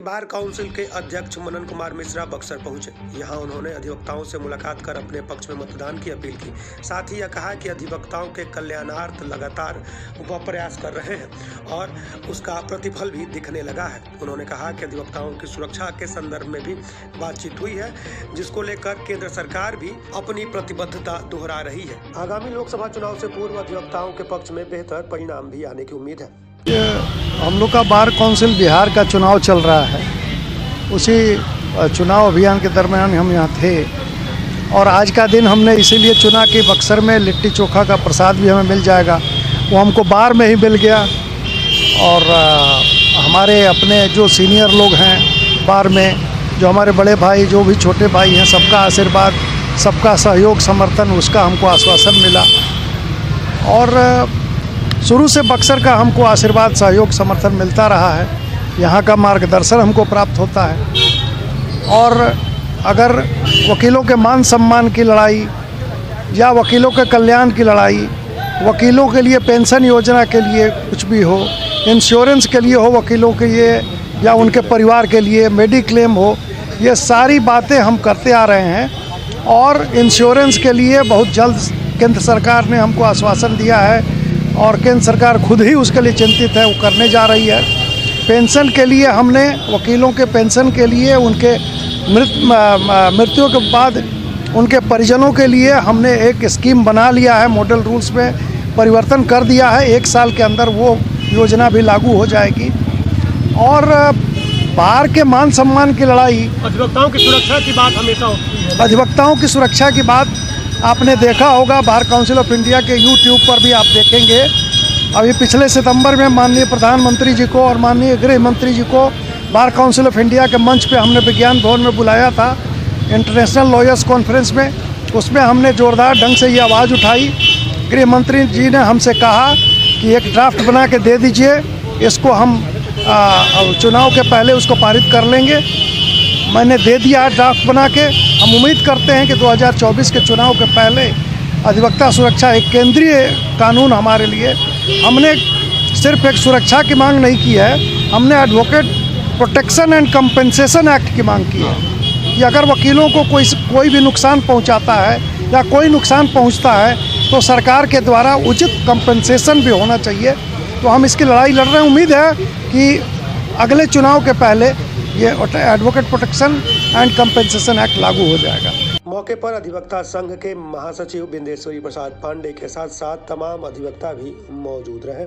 Bar council के अध्यक्ष मनन कुमार मिश्रा बक्सर पहुंचे। यहां उन्होंने अधिवक्ताओं से मुलाकात कर अपने पक्ष में मतदान की अपील की। साथ ही यह कहा कि अधिवक्ताओं के कल्याणार्थ लगातार वह प्रयास कर रहे हैं और उसका प्रतिफल भी दिखने लगा है। उन्होंने कहा कि अधिवक्ताओं की सुरक्षा के संदर्भ में भी बातचीत हुई है, जिसको लेकर केंद्र सरकार भी अपनी प्रतिबद्धता दोहरा रही है। आगामी लोकसभा चुनाव से पूर्व अधिवक्ताओं के पक्ष में बेहतर परिणाम भी आने की उम्मीद है। हम लोग का बार काउंसिल बिहार का चुनाव चल रहा है। उसी चुनाव अभियान के दरमियान हम यहाँ थे और आज का दिन हमने इसीलिए चुना कि बक्सर में लिट्टी चोखा का प्रसाद भी हमें मिल जाएगा। वो हमको बार में ही मिल गया और हमारे अपने जो सीनियर लोग हैं बार में, जो हमारे बड़े भाई, जो भी छोटे भाई हैं, सबका आशीर्वाद, सबका सहयोग समर्थन, उसका हमको आश्वासन मिला। और शुरू से बक्सर का हमको आशीर्वाद, सहयोग, समर्थन मिलता रहा है। यहाँ का मार्गदर्शन हमको प्राप्त होता है। और अगर वकीलों के मान सम्मान की लड़ाई या वकीलों के कल्याण की लड़ाई, वकीलों के लिए पेंशन योजना के लिए कुछ भी हो, इंश्योरेंस के लिए हो वकीलों के लिए या उनके परिवार के लिए, मेडिक्लेम हो, ये सारी बातें हम करते आ रहे हैं। और इंश्योरेंस के लिए बहुत जल्द केंद्र सरकार ने हमको आश्वासन दिया है और केंद्र सरकार खुद ही उसके लिए चिंतित है, वो करने जा रही है। पेंशन के लिए हमने वकीलों के पेंशन के लिए, उनके मृत्यु के बाद उनके परिजनों के लिए हमने एक स्कीम बना लिया है, मॉडल रूल्स में परिवर्तन कर दिया है। 1 साल के अंदर वो योजना भी लागू हो जाएगी। और बार के मान सम्मान की लड़ाई, अधिवक्ताओं की सुरक्षा की बात हमेशा होती है। अधिवक्ताओं की सुरक्षा की बात आपने देखा होगा, बार काउंसिल ऑफ इंडिया के YouTube पर भी आप देखेंगे। अभी पिछले सितंबर में माननीय प्रधानमंत्री जी को और माननीय गृह मंत्री जी को बार काउंसिल ऑफ इंडिया के मंच पे हमने विज्ञान भवन में बुलाया था, इंटरनेशनल लॉयर्स कॉन्फ्रेंस में। उसमें हमने जोरदार ढंग से ये आवाज़ उठाई। गृह मंत्री जी ने हमसे कहा कि एक ड्राफ्ट बना के दे दीजिए, इसको हम चुनाव के पहले उसको पारित कर लेंगे। मैंने दे दिया है ड्राफ्ट बना के। हम उम्मीद करते हैं कि 2024 के चुनाव के पहले अधिवक्ता सुरक्षा एक केंद्रीय कानून हमारे लिए, हमने सिर्फ एक सुरक्षा की मांग नहीं की है, हमने advocate protection and compensation act की मांग की है कि अगर वकीलों को कोई भी नुकसान पहुंचाता है या कोई नुकसान पहुंचता है तो सरकार के द्वारा उचित कंपनसेशन भी होना चाहिए। तो हम इसकी लड़ाई लड़ रहे हैं। उम्मीद है कि अगले चुनाव के पहले ये advocate protection and compensation act लागू हो जाएगा। मौके पर अधिवक्ता संघ के महासचिव बिंदेश्वरी प्रसाद पांडे के साथ साथ तमाम अधिवक्ता भी मौजूद रहे।